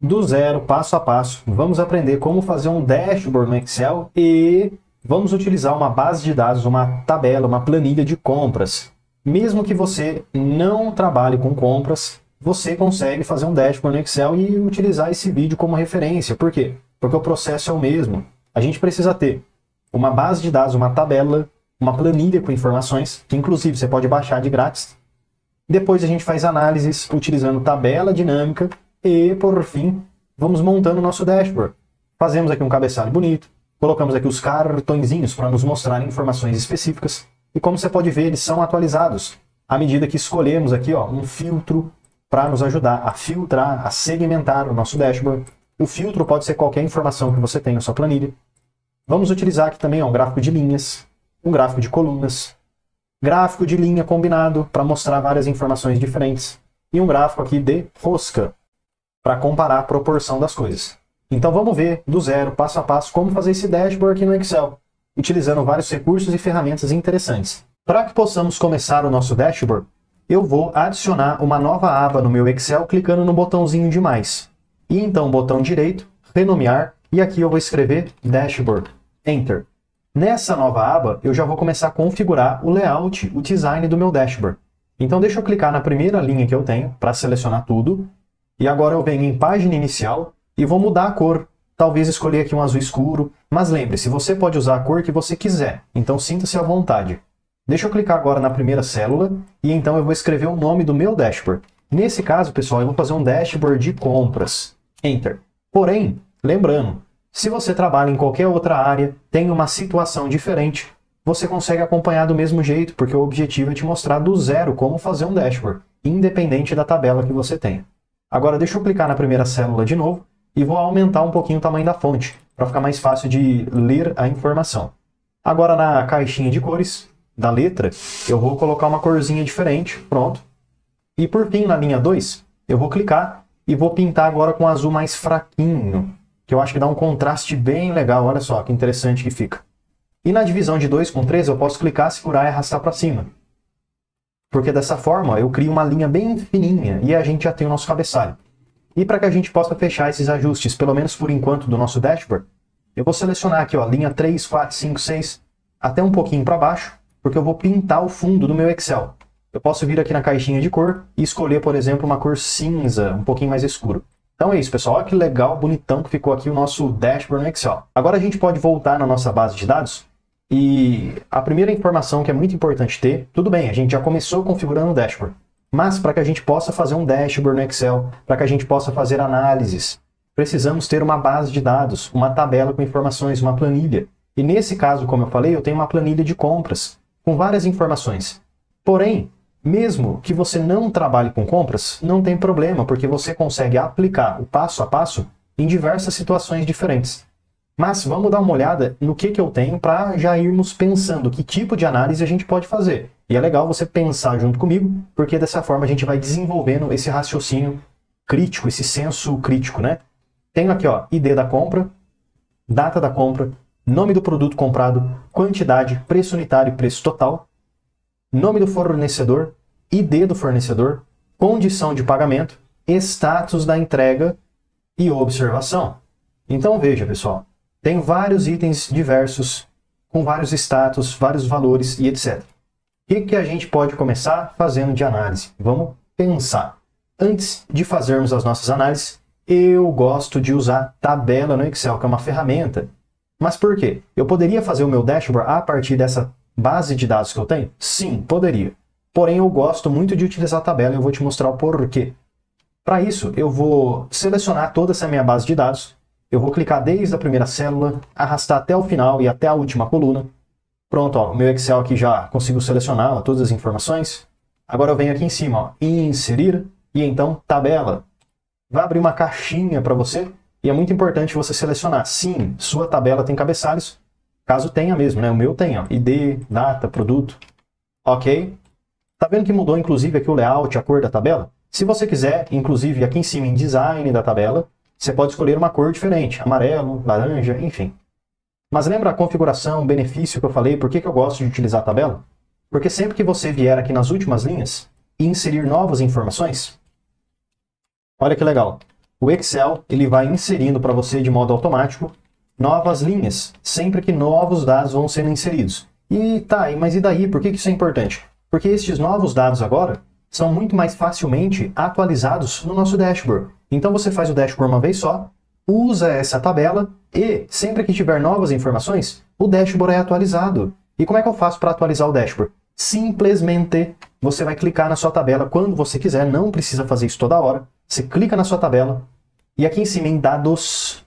do zero, passo a passo, vamos aprender como fazer um dashboard no Excel e vamos utilizar uma base de dados, uma tabela, uma planilha de compras. Mesmo que você não trabalhe com compras, você consegue fazer um dashboard no Excel e utilizar esse vídeo como referência. Por quê? Porque o processo é o mesmo. A gente precisa ter uma base de dados, uma tabela, uma planilha com informações, que inclusive você pode baixar de grátis. Depois a gente faz análises utilizando tabela dinâmica e, por fim, vamos montando o nosso dashboard. Fazemos aqui um cabeçalho bonito, colocamos aqui os cartõezinhos para nos mostrar informações específicas. E como você pode ver, eles são atualizados à medida que escolhemos aqui um filtro para nos ajudar a filtrar, a segmentar o nosso dashboard. O filtro pode ser qualquer informação que você tem na sua planilha. Vamos utilizar aqui também um gráfico de linhas, um gráfico de colunas, gráfico de linha combinado para mostrar várias informações diferentes e um gráfico aqui de rosca para comparar a proporção das coisas. Então vamos ver do zero, passo a passo, como fazer esse dashboard aqui no Excel, utilizando vários recursos e ferramentas interessantes. Para que possamos começar o nosso dashboard, eu vou adicionar uma nova aba no meu Excel clicando no botãozinho de mais. E então botão direito, renomear, e aqui eu vou escrever dashboard, enter. Nessa nova aba, eu já vou começar a configurar o layout, o design do meu dashboard. Então deixa eu clicar na primeira linha que eu tenho para selecionar tudo. E agora eu venho em página inicial e vou mudar a cor. Talvez escolher aqui um azul escuro, mas lembre-se, você pode usar a cor que você quiser, então sinta-se à vontade. Deixa eu clicar agora na primeira célula e então eu vou escrever o nome do meu dashboard. Nesse caso, pessoal, eu vou fazer um dashboard de compras. Enter. Porém, lembrando, se você trabalha em qualquer outra área, tem uma situação diferente, você consegue acompanhar do mesmo jeito, porque o objetivo é te mostrar do zero como fazer um dashboard, independente da tabela que você tenha. Agora deixa eu clicar na primeira célula de novo e vou aumentar um pouquinho o tamanho da fonte, para ficar mais fácil de ler a informação. Agora na caixinha de cores da letra, eu vou colocar uma corzinha diferente, pronto. E por fim, na linha 2, eu vou clicar e vou pintar agora com azul mais fraquinho, que eu acho que dá um contraste bem legal, olha só que interessante que fica. E na divisão de 2 com 3 eu posso clicar, segurar e arrastar para cima. Porque dessa forma eu crio uma linha bem fininha e a gente já tem o nosso cabeçalho. E para que a gente possa fechar esses ajustes, pelo menos por enquanto, do nosso dashboard, eu vou selecionar aqui, linha 3, 4, 5, 6, até um pouquinho para baixo, porque eu vou pintar o fundo do meu Excel. Eu posso vir aqui na caixinha de cor e escolher, por exemplo, uma cor cinza, um pouquinho mais escuro. Então é isso, pessoal. Olha que legal, bonitão que ficou aqui o nosso dashboard no Excel. Agora a gente pode voltar na nossa base de dados e a primeira informação que é muito importante ter, tudo bem, a gente já começou configurando o dashboard, mas para que a gente possa fazer um dashboard no Excel, para que a gente possa fazer análises, precisamos ter uma base de dados, uma tabela com informações, uma planilha. E nesse caso, como eu falei, eu tenho uma planilha de compras com várias informações. Porém, mesmo que você não trabalhe com compras, não tem problema, porque você consegue aplicar o passo a passo em diversas situações diferentes. Mas vamos dar uma olhada no que eu tenho para já irmos pensando que tipo de análise a gente pode fazer. E é legal você pensar junto comigo, porque dessa forma a gente vai desenvolvendo esse raciocínio crítico, esse senso crítico, né? Tenho aqui, ID da compra, data da compra, nome do produto comprado, quantidade, preço unitário e preço total, nome do fornecedor, ID do fornecedor, condição de pagamento, status da entrega e observação. Então veja, pessoal, tem vários itens diversos, com vários status, vários valores e etc. O que a gente pode começar fazendo de análise? Vamos pensar. Antes de fazermos as nossas análises, eu gosto de usar tabela no Excel, que é uma ferramenta. Mas por quê? Eu poderia fazer o meu dashboard a partir dessa base de dados que eu tenho? Sim, poderia. Porém, eu gosto muito de utilizar a tabela e eu vou te mostrar o porquê. Para isso, eu vou selecionar toda essa minha base de dados. Eu vou clicar desde a primeira célula, arrastar até o final e até a última coluna. Pronto, o meu Excel aqui já conseguiu selecionar todas as informações. Agora eu venho aqui em cima, inserir, e então tabela. Vai abrir uma caixinha para você, e é muito importante você selecionar. Sim, sua tabela tem cabeçalhos, caso tenha mesmo, né? O meu tem, ID, data, produto. Ok? Tá vendo que mudou inclusive aqui o layout, a cor da tabela? Se você quiser, inclusive aqui em cima em design da tabela, você pode escolher uma cor diferente, amarelo, laranja, enfim. Mas lembra a configuração, o benefício que eu falei, por que eu gosto de utilizar a tabela? Porque sempre que você vier aqui nas últimas linhas e inserir novas informações, olha que legal. o Excel ele vai inserindo para você de modo automático novas linhas, sempre que novos dados vão sendo inseridos. E tá, mas e daí? Por que isso é importante? Porque estes novos dados agora são muito mais facilmente atualizados no nosso dashboard. Então você faz o dashboard uma vez só, usa essa tabela e sempre que tiver novas informações, o dashboard é atualizado. E como é que eu faço para atualizar o dashboard? Simplesmente você vai clicar na sua tabela quando você quiser, não precisa fazer isso toda hora. Você clica na sua tabela e aqui em cima em dados,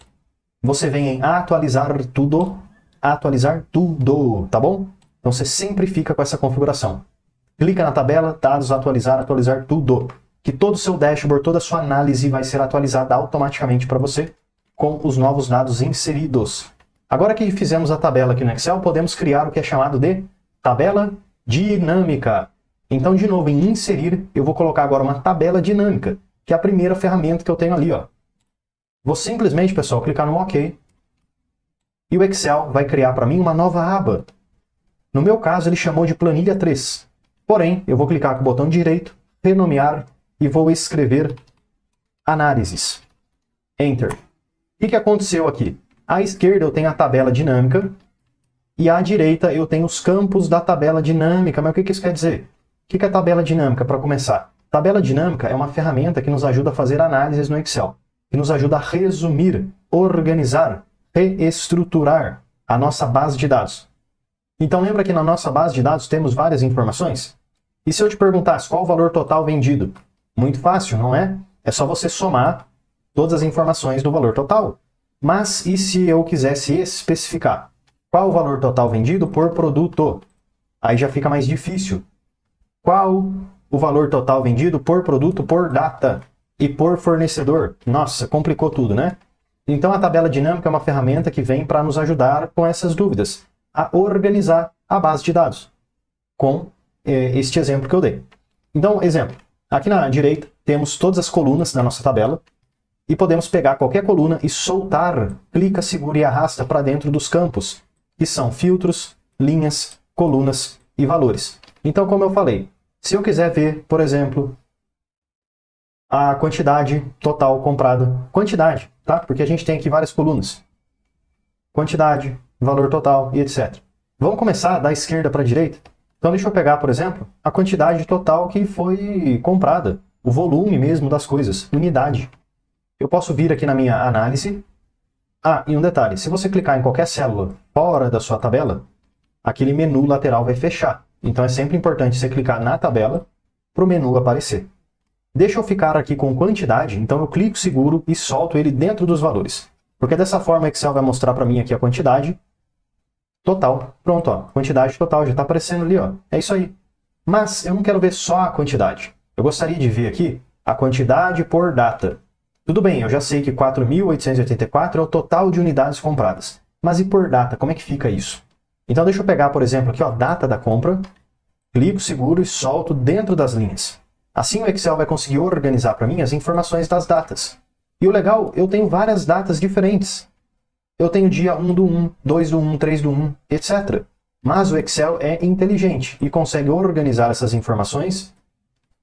você vem em atualizar tudo, tá bom? Então você sempre fica com essa configuração. Clica na tabela, dados, atualizar tudo. Que todo o seu dashboard, toda a sua análise vai ser atualizada automaticamente para você com os novos dados inseridos. Agora que fizemos a tabela aqui no Excel, podemos criar o que é chamado de tabela dinâmica. Então, de novo, em inserir, eu vou colocar agora uma tabela dinâmica, que é a primeira ferramenta que eu tenho ali, ó. Vou simplesmente, pessoal, clicar no OK. E o Excel vai criar para mim uma nova aba. No meu caso, ele chamou de planilha 3. Porém, eu vou clicar com o botão direito, renomear, e vou escrever análises. Enter. O que aconteceu aqui? À esquerda eu tenho a tabela dinâmica e à direita eu tenho os campos da tabela dinâmica. Mas o que isso quer dizer? O que é a tabela dinâmica, para começar? Tabela dinâmica é uma ferramenta que nos ajuda a fazer análises no Excel, que nos ajuda a resumir, organizar, reestruturar a nossa base de dados. Então lembra que na nossa base de dados temos várias informações? E se eu te perguntasse qual o valor total vendido? Muito fácil, não é? É só você somar todas as informações do valor total. Mas e se eu quisesse especificar qual o valor total vendido por produto? Aí já fica mais difícil. Qual o valor total vendido por produto, por data e por fornecedor? Nossa, complicou tudo, né? Então a tabela dinâmica é uma ferramenta que vem para nos ajudar com essas dúvidas, a organizar a base de dados, com este exemplo que eu dei. Então, exemplo, aqui na direita temos todas as colunas da nossa tabela e podemos pegar qualquer coluna e soltar, clica, segura e arrasta para dentro dos campos, que são filtros, linhas, colunas e valores. Então, como eu falei, se eu quiser ver, por exemplo, a quantidade total comprada, quantidade, tá? Porque a gente tem aqui várias colunas. Quantidade, valor total e etc. Vamos começar da esquerda para a direita? Então deixa eu pegar, por exemplo, a quantidade total que foi comprada, o volume mesmo das coisas, unidade. Eu posso vir aqui na minha análise. Ah, e um detalhe, se você clicar em qualquer célula fora da sua tabela, aquele menu lateral vai fechar. Então é sempre importante você clicar na tabela para o menu aparecer. Deixa eu ficar aqui com quantidade, então eu clico, seguro e solto ele dentro dos valores. Porque dessa forma o Excel vai mostrar para mim aqui a quantidade total. Pronto, ó, quantidade total já está aparecendo ali, ó. É isso aí. Mas eu não quero ver só a quantidade. Eu gostaria de ver aqui a quantidade por data. Tudo bem, eu já sei que 4.884 é o total de unidades compradas. Mas e por data, como é que fica isso? Então deixa eu pegar, por exemplo, aqui, ó, data da compra, clico, seguro e solto dentro das linhas. Assim o Excel vai conseguir organizar para mim as informações das datas. E o legal, eu tenho várias datas diferentes. Eu tenho dia 1 do 1, 2 do 1, 3 do 1, etc. Mas o Excel é inteligente e consegue organizar essas informações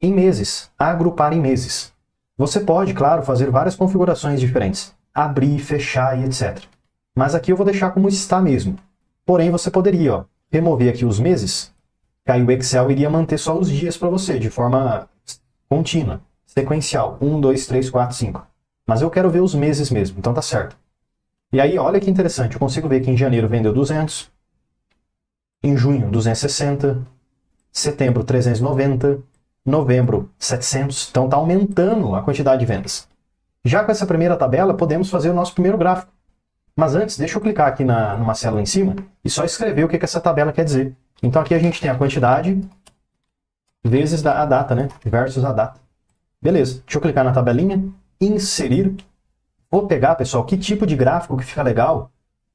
em meses, agrupar em meses. Você pode, claro, fazer várias configurações diferentes, abrir, fechar e etc. Mas aqui eu vou deixar como está mesmo. Porém, você poderia, ó, remover aqui os meses, que aí o Excel iria manter só os dias para você, de forma contínua, sequencial, 1, 2, 3, 4, 5. Mas eu quero ver os meses mesmo, então tá certo. E aí, olha que interessante, eu consigo ver que em janeiro vendeu 200, em junho 260, setembro 390, novembro 700, então está aumentando a quantidade de vendas. Já com essa primeira tabela, podemos fazer o nosso primeiro gráfico. Mas antes, deixa eu clicar aqui numa célula em cima e só escrever o que essa tabela quer dizer. Então aqui a gente tem a quantidade vezes a data, né? Versus a data. Beleza, deixa eu clicar na tabelinha, inserir. Vou pegar, pessoal, que tipo de gráfico que fica legal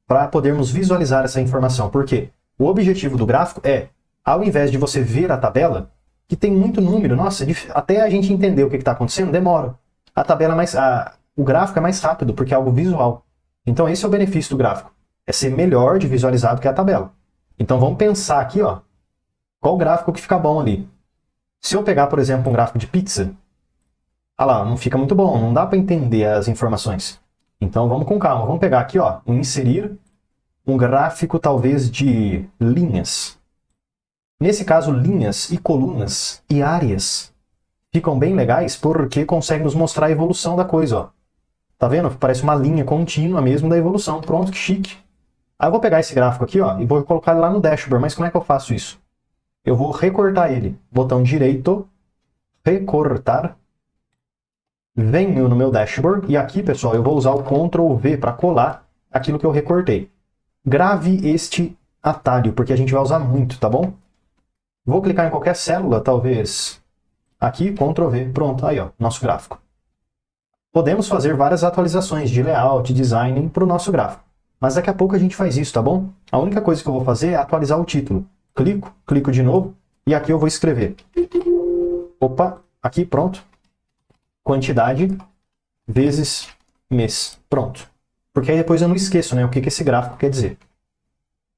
para podermos visualizar essa informação. Por quê? O objetivo do gráfico é, ao invés de você ver a tabela, que tem muito número, nossa, até a gente entender o que está acontecendo, demora. A tabela o gráfico é mais rápido, porque é algo visual. Então esse é o benefício do gráfico. É ser melhor de visualizar do que a tabela. Então vamos pensar aqui, ó, qual gráfico que fica bom ali. Se eu pegar, por exemplo, um gráfico de pizza, Ah lá, não fica muito bom, não dá para entender as informações. Então vamos com calma, vamos pegar aqui, ó, inserir um gráfico talvez de linhas. Nesse caso, linhas e colunas e áreas ficam bem legais porque conseguem nos mostrar a evolução da coisa, ó. Tá vendo? Parece uma linha contínua mesmo da evolução. Pronto, que chique. Aí eu vou pegar esse gráfico aqui, ó, e vou colocar ele lá no dashboard. Mas como é que eu faço isso? Eu vou recortar ele. Botão direito, recortar. Venho no meu dashboard e aqui, pessoal, eu vou usar o Ctrl V para colar aquilo que eu recortei. Grave este atalho, porque a gente vai usar muito, tá bom? Vou clicar em qualquer célula, talvez aqui, Ctrl V, pronto, aí ó, nosso gráfico. Podemos fazer várias atualizações de layout, design para o nosso gráfico, mas daqui a pouco a gente faz isso, tá bom? A única coisa que eu vou fazer é atualizar o título. Clico de novo e aqui eu vou escrever. Opa, aqui pronto. Quantidade vezes mês. Pronto. Porque aí depois eu não esqueço, né, o que esse gráfico quer dizer.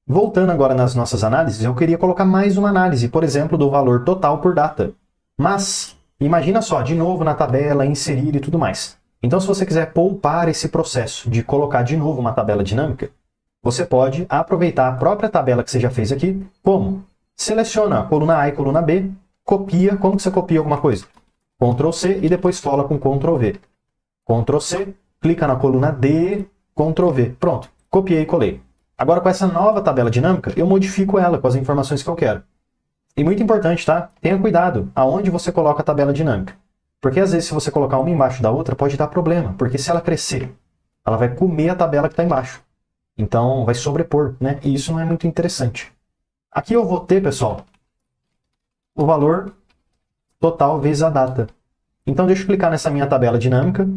Voltando agora nas nossas análises, eu queria colocar mais uma análise, por exemplo, do valor total por data. Mas, imagina só, de novo na tabela, inserir e tudo mais. Então, se você quiser poupar esse processo de colocar de novo uma tabela dinâmica, você pode aproveitar a própria tabela que você já fez aqui. Como? Seleciona a coluna A e coluna B, copia. Como que você copia alguma coisa? Ctrl C e depois cola com Ctrl V. Ctrl C, clica na coluna D, Ctrl V. Pronto, copiei e colei. Agora com essa nova tabela dinâmica, eu modifico ela com as informações que eu quero. E muito importante, tá? Tenha cuidado aonde você coloca a tabela dinâmica. Porque às vezes se você colocar uma embaixo da outra, pode dar problema. Porque se ela crescer, ela vai comer a tabela que está embaixo. Então vai sobrepor, né? E isso não é muito interessante. Aqui eu vou ter, pessoal, o valor total vezes a data. Então deixa eu clicar nessa minha tabela dinâmica.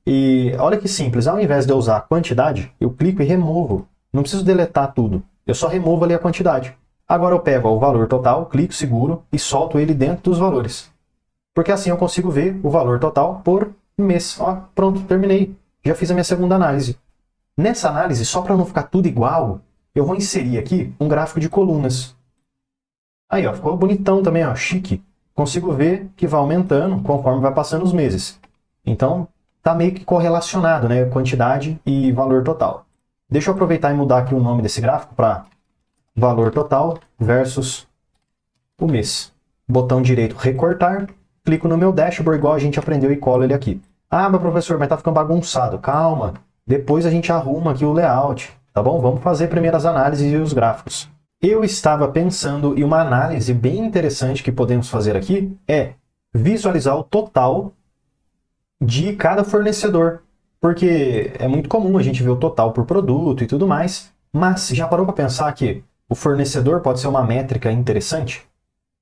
E olha que simples, ao invés de eu usar a quantidade, eu clico e removo. Não preciso deletar tudo, eu só removo ali a quantidade. Agora eu pego ó, o valor total, clico seguro e solto ele dentro dos valores. Porque assim eu consigo ver o valor total por mês. Ó, pronto, terminei. Já fiz a minha segunda análise. Nessa análise, só para não ficar tudo igual, eu vou inserir aqui um gráfico de colunas. Aí, ó, ficou bonitão também, ó, chique. Consigo ver que vai aumentando conforme vai passando os meses. Então, tá meio que correlacionado, né? Quantidade e valor total. Deixa eu aproveitar e mudar aqui o nome desse gráfico para valor total versus o mês. Botão direito, recortar. Clico no meu dashboard, igual a gente aprendeu, e colo ele aqui. Ah, meu professor, mas tá ficando bagunçado. Calma, depois a gente arruma aqui o layout, tá bom? Vamos fazer primeiro as análises e os gráficos. Eu estava pensando em uma análise bem interessante que podemos fazer aqui, é visualizar o total de cada fornecedor. Porque é muito comum a gente ver o total por produto e tudo mais, mas já parou para pensar que o fornecedor pode ser uma métrica interessante?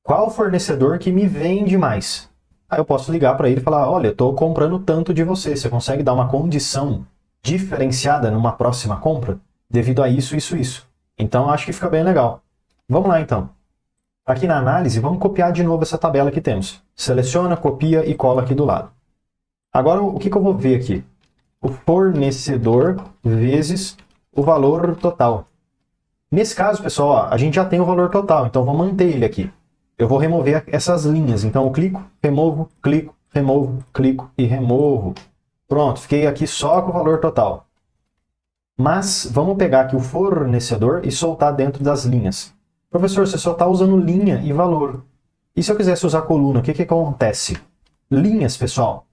Qual fornecedor que me vende mais? Aí eu posso ligar para ele e falar, olha, eu estou comprando tanto de você, você consegue dar uma condição diferenciada numa próxima compra? Devido a isso, isso, isso. Então acho que fica bem legal. Vamos lá então. Aqui na análise, vamos copiar de novo essa tabela que temos. Seleciona, copia e cola aqui do lado. Agora o que eu vou ver aqui? O fornecedor vezes o valor total. Nesse caso, pessoal, ó, a gente já tem o valor total, então vou manter ele aqui. Eu vou remover essas linhas, então eu clico, removo, clico e removo. Pronto, fiquei aqui só com o valor total. Mas vamos pegar aqui o fornecedor e soltar dentro das linhas. Professor, você só está usando linha e valor. E se eu quisesse usar coluna, o que acontece? Linhas, pessoal,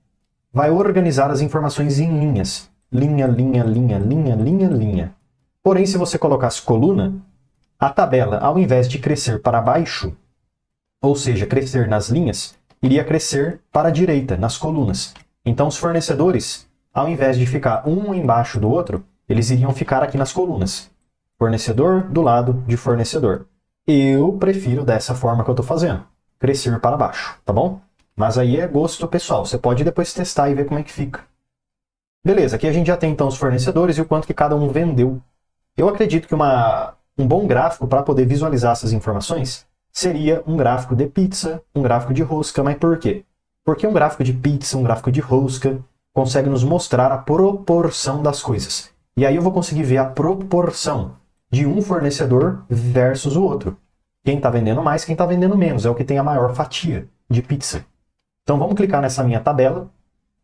vai organizar as informações em linhas. Linha, linha, linha, linha, linha, linha. Porém, se você colocasse coluna, a tabela, ao invés de crescer para baixo, ou seja, crescer nas linhas, iria crescer para a direita, nas colunas. Então, os fornecedores, ao invés de ficar um embaixo do outro, eles iriam ficar aqui nas colunas. Fornecedor do lado de fornecedor. Eu prefiro dessa forma que eu estou fazendo. Crescer para baixo, tá bom? Mas aí é gosto pessoal. Você pode depois testar e ver como é que fica. Beleza, aqui a gente já tem então os fornecedores e o quanto que cada um vendeu. Eu acredito que um bom gráfico para poder visualizar essas informações seria um gráfico de pizza, um gráfico de rosca. Mas por quê? Porque um gráfico de pizza, um gráfico de rosca, consegue nos mostrar a proporção das coisas. E aí eu vou conseguir ver a proporção de um fornecedor versus o outro. Quem está vendendo mais, quem está vendendo menos. É o que tem a maior fatia de pizza. Então vamos clicar nessa minha tabela.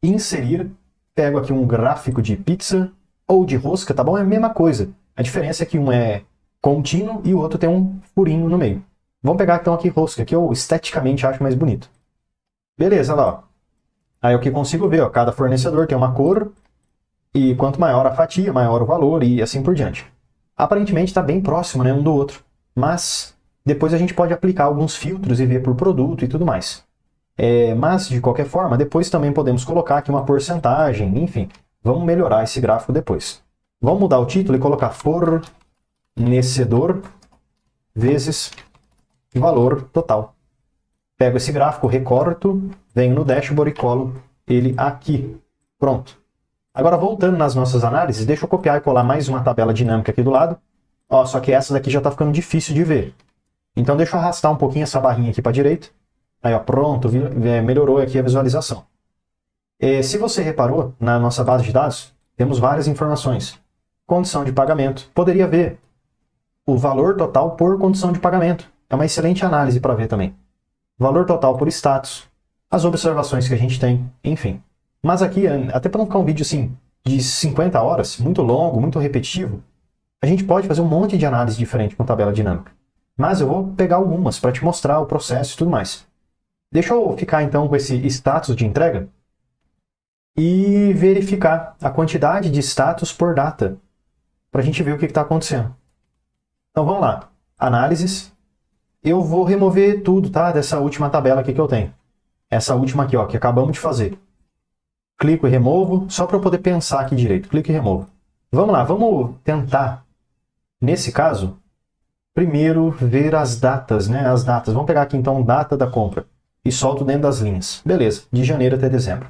inserir, pego aqui um gráfico de pizza ou de rosca, tá bom? É a mesma coisa. A diferença é que um é contínuo e o outro tem um furinho no meio. Vamos pegar então aqui rosca, que eu esteticamente acho mais bonito. Beleza, lá, ó. Aí o que consigo ver, ó, cada fornecedor tem uma cor, e quanto maior a fatia, maior o valor, e assim por diante. Aparentemente está bem próximo, né, um do outro, mas depois a gente pode aplicar alguns filtros e ver por produto e tudo mais. Mas, de qualquer forma, depois também podemos colocar aqui uma porcentagem, enfim, vamos melhorar esse gráfico depois. Vamos mudar o título e colocar fornecedor vezes valor total. Pego esse gráfico, recorto, venho no dashboard e colo ele aqui. Pronto. Agora, voltando nas nossas análises, deixa eu copiar e colar mais uma tabela dinâmica aqui do lado. Ó, só que essa daqui já está ficando difícil de ver. Então, deixa eu arrastar um pouquinho essa barrinha aqui para a direita. Aí, ó, pronto, melhorou aqui a visualização. Se você reparou, na nossa base de dados, temos várias informações. Condição de pagamento. Poderia ver o valor total por condição de pagamento. É uma excelente análise para ver também. Valor total por status. As observações que a gente tem, enfim. Mas aqui, até para não ficar um vídeo assim de 50 horas, muito longo, muito repetitivo, a gente pode fazer um monte de análise diferente com tabela dinâmica. Mas eu vou pegar algumas para te mostrar o processo e tudo mais. Deixa eu ficar então com esse status de entrega e verificar a quantidade de status por data, para a gente ver o que está acontecendo. Então vamos lá. Análises. Eu vou remover tudo, tá? Dessa última tabela aqui que eu tenho. Essa última aqui, ó, que acabamos de fazer. Clico e removo, só para eu poder pensar aqui direito. Clico e removo. Vamos lá, vamos tentar, nesse caso, primeiro ver as datas, né? As datas. Vamos pegar aqui então data da compra e solto dentro das linhas. Beleza, de janeiro até dezembro.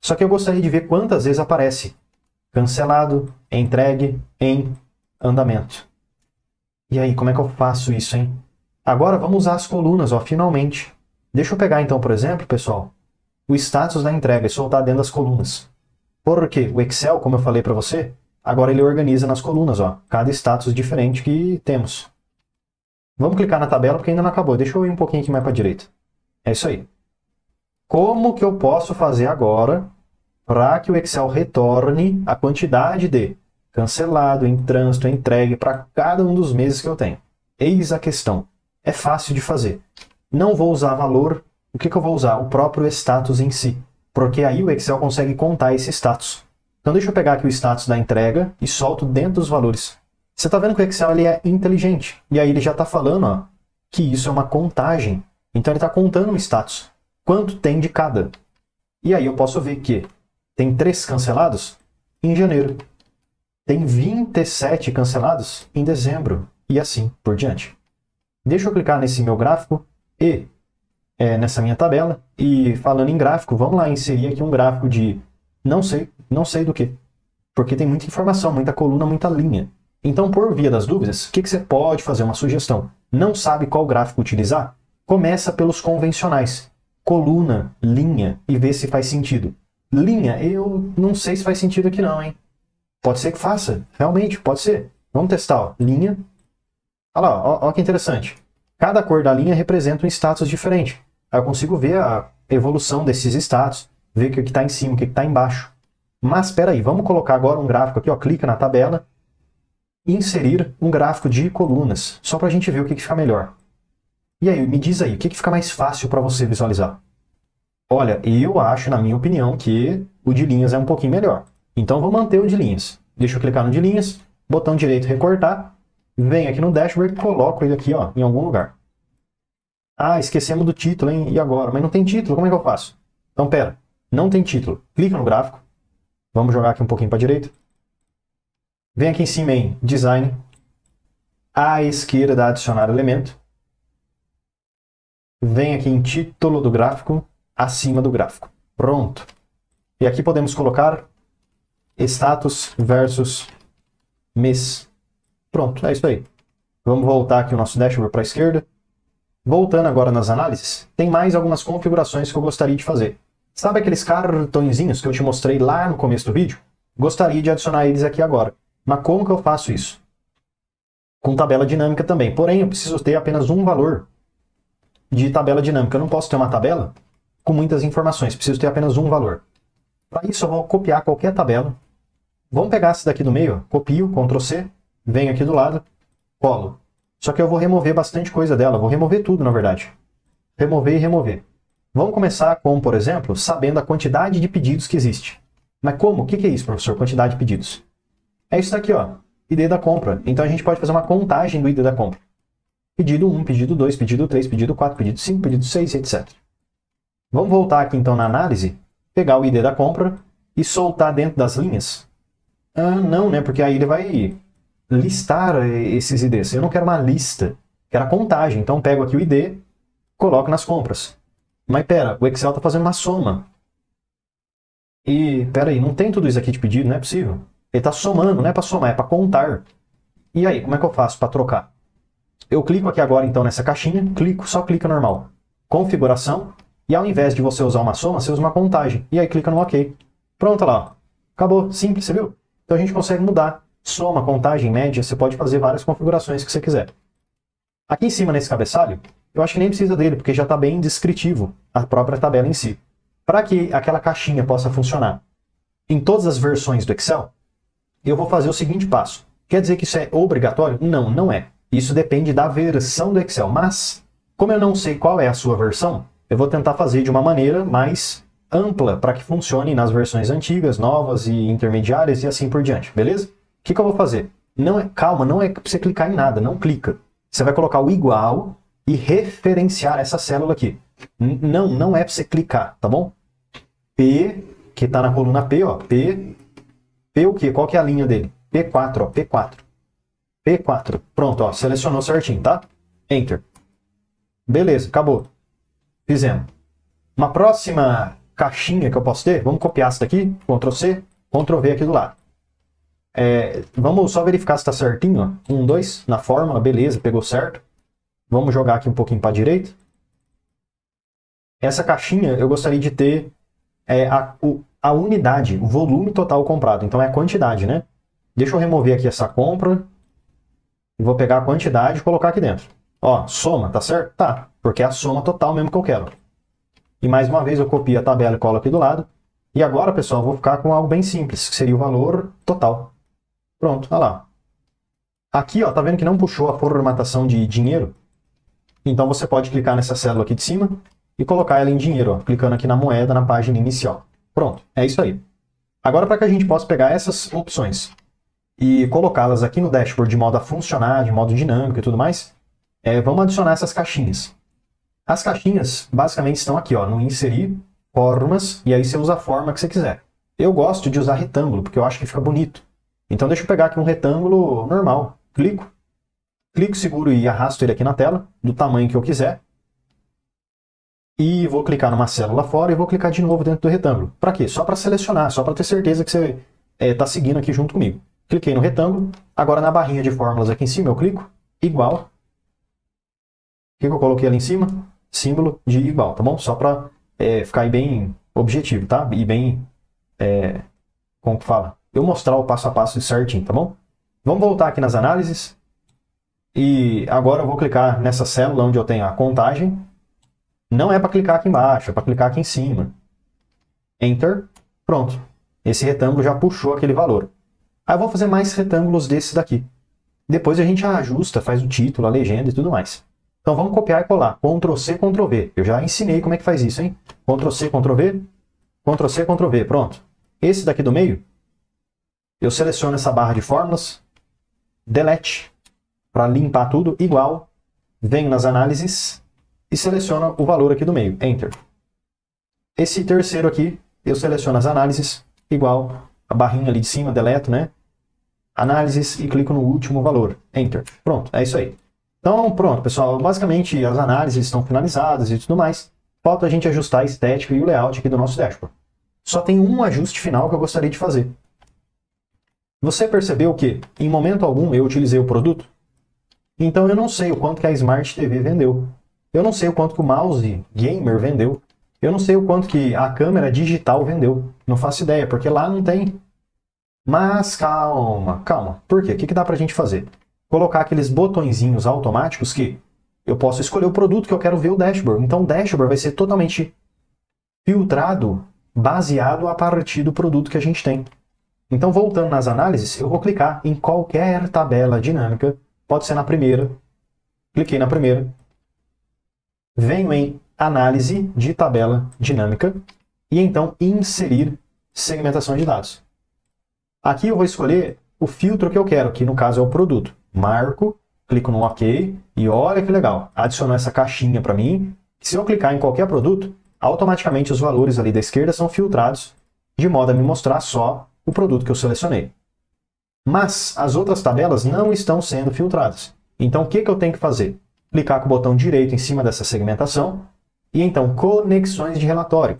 Só que eu gostaria de ver quantas vezes aparece cancelado, entregue, em andamento. E aí, como é que eu faço isso, hein? Agora vamos usar as colunas, ó, finalmente. Deixa eu pegar então, por exemplo, pessoal, o status da entrega e soltar dentro das colunas. Porque o Excel, como eu falei para você, agora ele organiza nas colunas, ó, cada status diferente que temos. Vamos clicar na tabela porque ainda não acabou. Deixa eu ir um pouquinho aqui mais para a direita. É isso aí. Como que eu posso fazer agora para que o Excel retorne a quantidade de cancelado, em trânsito, entregue para cada um dos meses que eu tenho? Eis a questão. É fácil de fazer. Não vou usar valor. O que eu vou usar? O próprio status em si. Porque aí o Excel consegue contar esse status. Então deixa eu pegar aqui o status da entrega e solto dentro dos valores. Você está vendo que o Excel ele é inteligente. E aí ele já está falando, ó, que isso é uma contagem. Então ele está contando o status. Quanto tem de cada. E aí eu posso ver que tem 3 cancelados em janeiro. Tem 27 cancelados em dezembro. E assim por diante. Deixa eu clicar nesse meu gráfico e nessa minha tabela. E falando em gráfico, vamos lá inserir aqui um gráfico de não sei do que. Porque tem muita informação, muita coluna, muita linha. Então, por via das dúvidas, o que você pode fazer? Uma sugestão. Não sabe qual gráfico utilizar? Começa pelos convencionais. Coluna, linha e vê se faz sentido. Linha, eu não sei se faz sentido aqui não, hein? Pode ser que faça, realmente, pode ser. Vamos testar, ó. Linha. Olha lá, ó que interessante. Cada cor da linha representa um status diferente. Aí eu consigo ver a evolução desses status, ver o que está em cima, o que está embaixo. Mas espera aí, vamos colocar agora um gráfico aqui, ó, clica na tabela e inserir um gráfico de colunas, só para a gente ver o que fica melhor. E aí, me diz aí, o que fica mais fácil para você visualizar? Olha, eu acho, na minha opinião, que o de linhas é um pouquinho melhor. Então vou manter o de linhas. Deixa eu clicar no de linhas, botão direito recortar, venho aqui no dashboard e coloco ele aqui, ó, em algum lugar. Ah, esquecemos do título, hein? E agora? Mas não tem título, como é que eu faço? Então, pera, não tem título. Clica no gráfico. Vamos jogar aqui um pouquinho para a direita. Vem aqui em cima em Design. À esquerda, adicionar elemento. Vem aqui em título do gráfico, acima do gráfico. Pronto. E aqui podemos colocar status versus mês. Pronto, é isso aí. Vamos voltar aqui o nosso dashboard para a esquerda. Voltando agora nas análises, tem mais algumas configurações que eu gostaria de fazer. Sabe aqueles cartõezinhos que eu te mostrei lá no começo do vídeo? Gostaria de adicionar eles aqui agora. Mas como que eu faço isso? Com tabela dinâmica também. Porém, eu preciso ter apenas um valor de tabela dinâmica. Eu não posso ter uma tabela com muitas informações. Preciso ter apenas um valor. Para isso eu vou copiar qualquer tabela. Vamos pegar essa daqui do meio, ó. Copio, Ctrl C, venho aqui do lado, colo. Só que eu vou remover bastante coisa dela, vou remover tudo na verdade. Remover e remover. Vamos começar com, por exemplo, sabendo a quantidade de pedidos que existe. Mas como? O que é isso, professor? Quantidade de pedidos. É isso daqui, ó. ID da compra. Então a gente pode fazer uma contagem do ID da compra. Pedido 1, pedido 2, pedido 3, pedido 4, pedido 5, pedido 6, etc. Vamos voltar aqui então na análise, pegar o ID da compra e soltar dentro das linhas. Ah, não, né? Porque aí ele vai listar esses IDs. Eu não quero uma lista, quero a contagem. Então pego aqui o ID, coloco nas compras. Mas pera, o Excel está fazendo uma soma. E pera aí, não tem tudo isso aqui de pedido, não é possível. Ele está somando, não é para somar, é para contar. E aí, como é que eu faço para trocar? Eu clico aqui agora então nessa caixinha, só clica normal. Configuração, e ao invés de você usar uma soma, você usa uma contagem. E aí clica no OK. Pronto, lá. Ó. Acabou, simples, você viu? Então a gente consegue mudar. Soma, contagem, média, você pode fazer várias configurações que você quiser. Aqui em cima nesse cabeçalho, eu acho que nem precisa dele, porque já está bem descritivo a própria tabela em si. Para que aquela caixinha possa funcionar em todas as versões do Excel, eu vou fazer o seguinte passo. Quer dizer que isso é obrigatório? Não, não é. Isso depende da versão do Excel. Mas, como eu não sei qual é a sua versão, eu vou tentar fazer de uma maneira mais ampla para que funcione nas versões antigas, novas e intermediárias e assim por diante, beleza? O que eu vou fazer? Calma, não é para você clicar em nada, não clica. Você vai colocar o igual e referenciar essa célula aqui. Não é para você clicar, tá bom? P, que está na coluna P, ó, P o quê? Qual que é a linha dele? P4, ó, P4. P4. Pronto, ó, selecionou certinho, tá? Enter. Beleza, acabou. Fizemos. Uma próxima caixinha que eu posso ter, vamos copiar essa daqui, Ctrl C, Ctrl V aqui do lado. Vamos só verificar se está certinho, ó. 1, 2, na fórmula, beleza, pegou certo. Vamos jogar aqui um pouquinho para a direita. Essa caixinha eu gostaria de ter a unidade, o volume total comprado. Então é a quantidade, né? Deixa eu remover aqui essa compra. E vou pegar a quantidade e colocar aqui dentro. Ó, soma, tá certo? Tá, porque é a soma total mesmo que eu quero. E mais uma vez eu copio a tabela e colo aqui do lado. E agora, pessoal, eu vou ficar com algo bem simples, que seria o valor total. Pronto, olha lá. Aqui, ó, tá vendo que não puxou a formatação de dinheiro? Então você pode clicar nessa célula aqui de cima e colocar ela em dinheiro, ó, clicando aqui na moeda na página inicial. Pronto, é isso aí. Agora, para que a gente possa pegar essas opções e colocá-las aqui no dashboard de modo a funcionar, de modo dinâmico e tudo mais, vamos adicionar essas caixinhas. As caixinhas basicamente estão aqui, ó, no inserir, formas, e aí você usa a forma que você quiser. Eu gosto de usar retângulo, porque eu acho que fica bonito. Então deixa eu pegar aqui um retângulo normal. Clico, seguro e arrasto ele aqui na tela, do tamanho que eu quiser. E vou clicar numa célula fora e vou clicar de novo dentro do retângulo. Para quê? Só para selecionar, só para ter certeza que você está seguindo aqui junto comigo. Cliquei no retângulo, agora na barrinha de fórmulas aqui em cima eu clico, igual. O que eu coloquei ali em cima? Símbolo de igual, tá bom? Só para ficar aí bem objetivo, tá? E bem, como que fala? Eu mostrar o passo a passo certinho, tá bom? Vamos voltar aqui nas análises. E agora eu vou clicar nessa célula onde eu tenho a contagem. Não é para clicar aqui embaixo, é para clicar aqui em cima. Enter. Pronto. Esse retângulo já puxou aquele valor. Aí eu vou fazer mais retângulos desses daqui. Depois a gente ajusta, faz o título, a legenda e tudo mais. Então vamos copiar e colar. Ctrl C, Ctrl V. Eu já ensinei como é que faz isso, hein? Ctrl C, Ctrl V. Ctrl C, Ctrl V. Pronto. Esse daqui do meio, eu seleciono essa barra de fórmulas. Delete. Para limpar tudo. Igual. Venho nas análises. E seleciono o valor aqui do meio. Enter. Esse terceiro aqui, eu seleciono as análises. Igual. A barrinha ali de cima, deleto, né? Análises e clico no último valor. Enter. Pronto, é isso aí. Então, pronto, pessoal. Basicamente, as análises estão finalizadas e tudo mais. Falta a gente ajustar a estética e o layout aqui do nosso dashboard. Só tem um ajuste final que eu gostaria de fazer. Você percebeu que, em momento algum, eu utilizei o produto? Então, eu não sei o quanto que a Smart TV vendeu. Eu não sei o quanto que o mouse gamer vendeu. Eu não sei o quanto que a câmera digital vendeu. Não faço ideia, porque lá não tem. Mas calma, calma. Por quê? O que dá pra gente fazer? Colocar aqueles botõezinhos automáticos que eu posso escolher o produto que eu quero ver o dashboard. Então o dashboard vai ser totalmente filtrado baseado a partir do produto que a gente tem. Então, voltando nas análises, eu vou clicar em qualquer tabela dinâmica, pode ser na primeira, cliquei na primeira, venho em análise de tabela dinâmica e então inserir segmentação de dados. Aqui eu vou escolher o filtro que eu quero, que no caso é o produto. Marco, clico no OK e olha que legal, adicionou essa caixinha para mim. Se eu clicar em qualquer produto, automaticamente os valores ali da esquerda são filtrados de modo a me mostrar só o produto que eu selecionei. Mas as outras tabelas não estão sendo filtradas. Então o que eu tenho que fazer? Clicar com o botão direito em cima dessa segmentação e então conexões de relatório.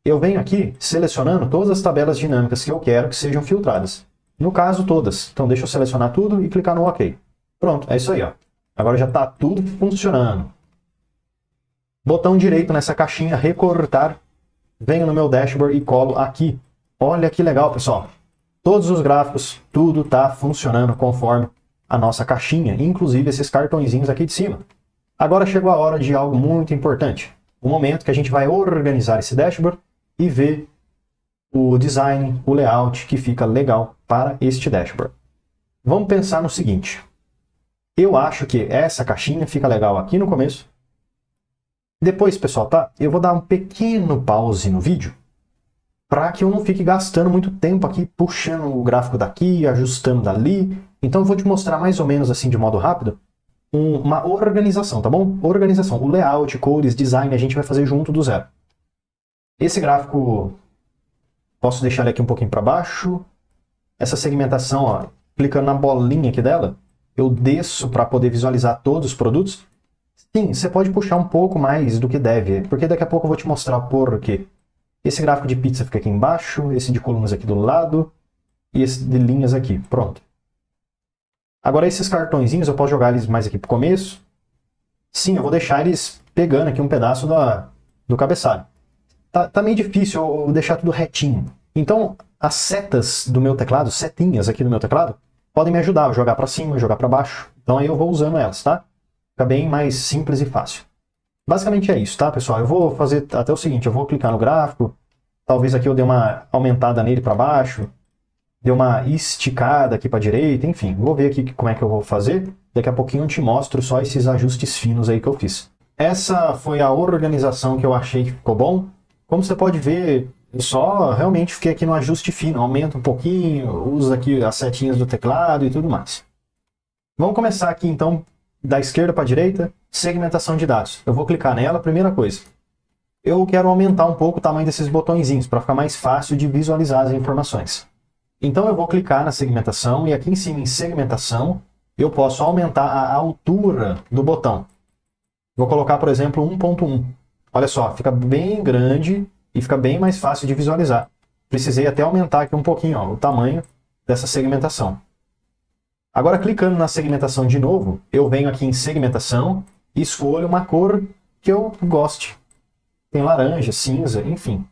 Eu venho aqui selecionando todas as tabelas dinâmicas que eu quero que sejam filtradas. No caso, todas. Então deixa eu selecionar tudo e clicar no OK. Pronto, é isso aí, ó. Agora já está tudo funcionando. Botão direito nessa caixinha, recortar. Venho no meu dashboard e colo aqui. Olha que legal, pessoal. Todos os gráficos, tudo está funcionando conforme a nossa caixinha, inclusive esses cartõezinhos aqui de cima. Agora chegou a hora de algo muito importante. O momento que a gente vai organizar esse dashboard e ver o design, o layout que fica legal para este dashboard. Vamos pensar no seguinte. Eu acho que essa caixinha fica legal aqui no começo. Depois, pessoal, tá? Eu vou dar um pequeno pause no vídeo para que eu não fique gastando muito tempo aqui puxando o gráfico daqui, ajustando dali. Então eu vou te mostrar mais ou menos assim de modo rápido uma organização, tá bom? Organização, o layout, cores, design, a gente vai fazer junto do zero. Esse gráfico, posso deixar ele aqui um pouquinho para baixo. Essa segmentação, ó, clicando na bolinha aqui dela, eu desço para poder visualizar todos os produtos. Sim, você pode puxar um pouco mais do que deve, porque daqui a pouco eu vou te mostrar por quê. Esse gráfico de pizza fica aqui embaixo, esse de colunas aqui do lado e esse de linhas aqui. Pronto. Agora esses cartõezinhos eu posso jogar eles mais aqui para o começo. Sim, eu vou deixar eles pegando aqui um pedaço do cabeçalho. Tá meio difícil eu deixar tudo retinho. Então as setas do meu teclado, setinhas aqui do meu teclado, podem me ajudar a jogar para cima, jogar para baixo. Então aí eu vou usando elas, tá? Fica bem mais simples e fácil. Basicamente é isso, tá, pessoal? Eu vou fazer até o seguinte, eu vou clicar no gráfico, talvez aqui eu dê uma aumentada nele para baixo, dê uma esticada aqui para a direita, enfim, vou ver aqui como é que eu vou fazer. Daqui a pouquinho eu te mostro só esses ajustes finos aí que eu fiz. Essa foi a organização que eu achei que ficou bom. Como você pode ver, eu só realmente fiquei aqui no ajuste fino, aumenta um pouquinho, usa aqui as setinhas do teclado e tudo mais. Vamos começar aqui então da esquerda para a direita, segmentação de dados. Eu vou clicar nela, primeira coisa. Eu quero aumentar um pouco o tamanho desses botõezinhos para ficar mais fácil de visualizar as informações. Então eu vou clicar na segmentação e aqui em cima em segmentação eu posso aumentar a altura do botão. Vou colocar, por exemplo, 1.1. Olha só, fica bem grande e fica bem mais fácil de visualizar. Precisei até aumentar aqui um pouquinho, ó, o tamanho dessa segmentação. Agora, clicando na segmentação de novo, eu venho aqui em segmentação e escolho uma cor que eu goste. Tem laranja, cinza, enfim.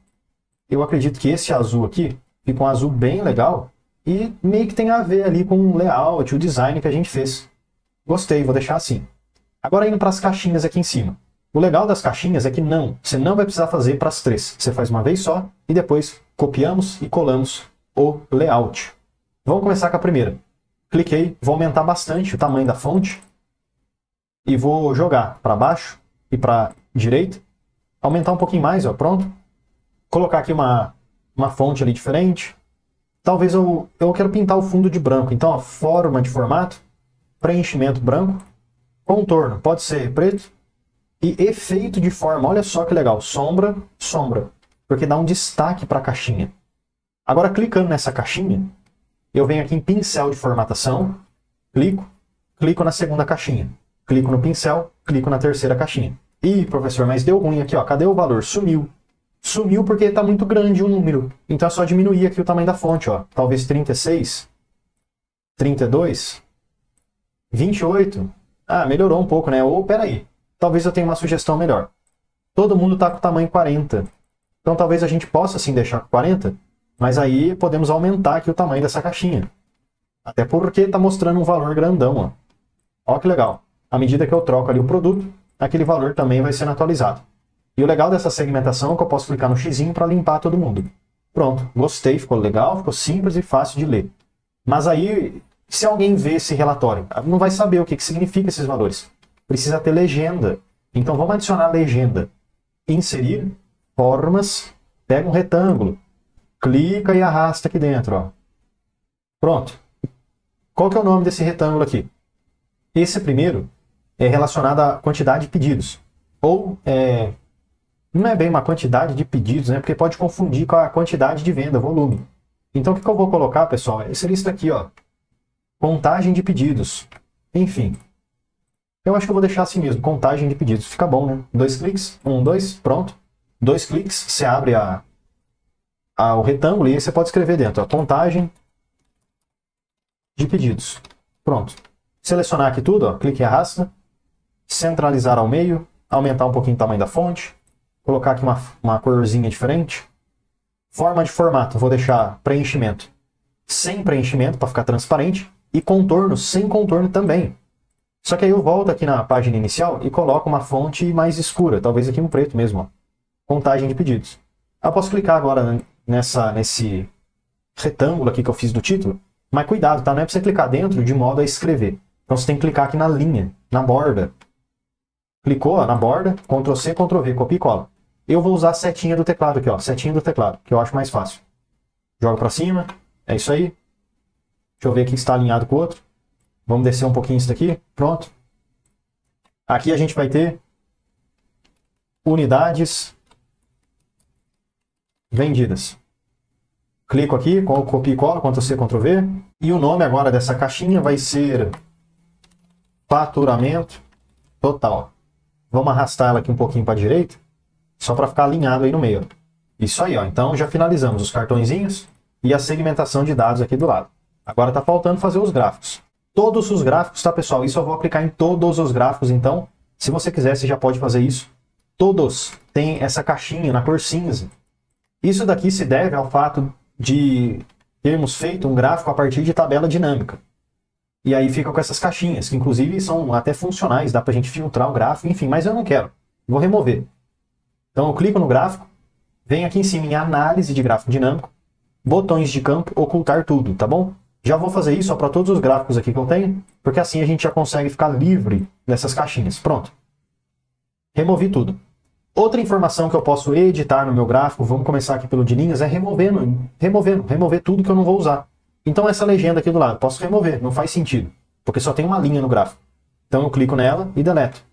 Eu acredito que esse azul aqui fica um azul bem legal e meio que tem a ver ali com o layout, o design que a gente fez. Gostei, vou deixar assim. Agora indo para as caixinhas aqui em cima. O legal das caixinhas é que você não vai precisar fazer para as três. Você faz uma vez só e depois copiamos e colamos o layout. Vamos começar com a primeira. Cliquei, vou aumentar bastante o tamanho da fonte e vou jogar para baixo e para direita. Aumentar um pouquinho mais, ó, pronto. Colocar aqui uma fonte ali diferente. Talvez eu quero pintar o fundo de branco. Então, a forma de formato, preenchimento branco, contorno, pode ser preto. E efeito de forma, olha só que legal, sombra, sombra, porque dá um destaque para a caixinha. Agora, clicando nessa caixinha, eu venho aqui em pincel de formatação, clico na segunda caixinha, clico no pincel, clico na terceira caixinha. Ih, professor, mas deu ruim aqui, ó, cadê o valor? Sumiu. Sumiu porque está muito grande o número. Então é só diminuir aqui o tamanho da fonte, ó. Talvez 36, 32, 28. Ah, melhorou um pouco, né? Ou, peraí, talvez eu tenha uma sugestão melhor. Todo mundo está com o tamanho 40. Então talvez a gente possa sim deixar com 40, mas aí podemos aumentar aqui o tamanho dessa caixinha. Até porque está mostrando um valor grandão, ó. Ó que legal. À medida que eu troco ali o produto, aquele valor também vai sendo atualizado. E o legal dessa segmentação é que eu posso clicar no xizinho para limpar todo mundo. Pronto, gostei, ficou legal, ficou simples e fácil de ler. Mas aí, se alguém vê esse relatório, não vai saber o que significa esses valores. Precisa ter legenda. Então vamos adicionar legenda. Inserir, formas, pega um retângulo, clica e arrasta aqui dentro. Ó. Pronto. Qual que é o nome desse retângulo aqui? Esse primeiro é relacionado à quantidade de pedidos. Ou, não é bem uma quantidade de pedidos, né? Porque pode confundir com a quantidade de venda, volume. Então o que eu vou colocar, pessoal? Seria isso aqui, ó. Contagem de pedidos. Enfim. Eu acho que eu vou deixar assim mesmo, contagem de pedidos. Fica bom, né? 2 cliques, 1, 2, pronto. 2 cliques, você abre o retângulo e aí você pode escrever dentro, ó, contagem de pedidos. Pronto. Selecionar aqui tudo, ó, clique e arrasta. Centralizar ao meio, aumentar um pouquinho o tamanho da fonte. Colocar aqui uma corzinha diferente. Forma de formato, vou deixar preenchimento sem preenchimento para ficar transparente. E contorno sem contorno também. Só que aí eu volto aqui na página inicial e coloco uma fonte mais escura, talvez aqui um preto mesmo. Ó. Contagem de pedidos. Eu posso clicar agora nesse retângulo aqui que eu fiz do título, mas cuidado, tá? Não é para você clicar dentro de modo a escrever. Então você tem que clicar aqui na linha, na borda. Clicou ó, na borda, Ctrl C, Ctrl V, copia e cola. Eu vou usar a setinha do teclado aqui, ó, setinha do teclado, que eu acho mais fácil. Jogo para cima, é isso aí. Deixa eu ver aqui se está alinhado com o outro. Vamos descer um pouquinho isso daqui, pronto. Aqui a gente vai ter unidades vendidas. Clico aqui, copio e colo, Ctrl C, Ctrl V. E o nome agora dessa caixinha vai ser faturamento total. Vamos arrastar ela aqui um pouquinho para a direita, só para ficar alinhado aí no meio. Isso aí, ó. Então já finalizamos os cartõezinhos e a segmentação de dados aqui do lado. Agora está faltando fazer os gráficos. Todos os gráficos, tá, pessoal? Isso eu vou aplicar em todos os gráficos, então, se você quiser, você já pode fazer isso. Todos têm essa caixinha na cor cinza. Isso daqui se deve ao fato de termos feito um gráfico a partir de tabela dinâmica. E aí fica com essas caixinhas, que inclusive são até funcionais, dá pra gente filtrar o gráfico, enfim, mas eu não quero. Vou remover. Então eu clico no gráfico, venho aqui em cima em análise de gráfico dinâmico, botões de campo, ocultar tudo, tá bom? Já vou fazer isso para todos os gráficos aqui que eu tenho, porque assim a gente já consegue ficar livre dessas caixinhas. Pronto. Removi tudo. Outra informação que eu posso editar no meu gráfico, vamos começar aqui pelo de linhas, é remover tudo que eu não vou usar. Então essa legenda aqui do lado, posso remover, não faz sentido, porque só tem uma linha no gráfico. Então eu clico nela e deleto.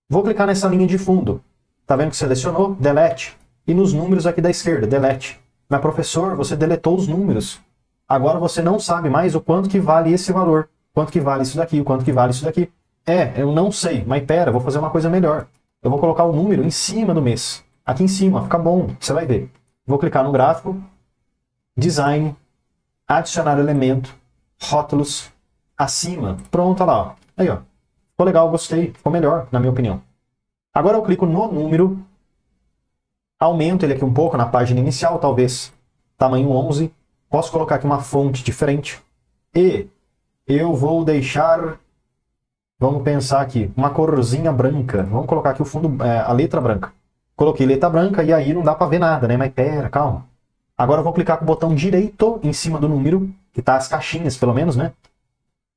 Vou clicar nessa linha de fundo. Tá vendo que selecionou? Delete. E nos números aqui da esquerda, delete. Mas professor, você deletou os números. Agora você não sabe mais o quanto que vale esse valor, quanto que vale isso daqui, o quanto que vale isso daqui. Eu não sei, mas pera, vou fazer uma coisa melhor. Eu vou colocar o número em cima do mês. Aqui em cima, fica bom, você vai ver. Vou clicar no gráfico, design, adicionar elemento, rótulos, acima, pronto, olha lá. Ó. Aí, ó. Ficou legal, gostei, ficou melhor, na minha opinião. Agora eu clico no número, aumento ele aqui um pouco na página inicial, talvez tamanho 11. Posso colocar aqui uma fonte diferente. E eu vou deixar, vamos pensar aqui, uma corzinha branca. Vamos colocar aqui o fundo, a letra branca. Coloquei letra branca e aí não dá para ver nada, né? Mas pera, calma. Agora eu vou clicar com o botão direito em cima do número, que está as caixinhas pelo menos, né?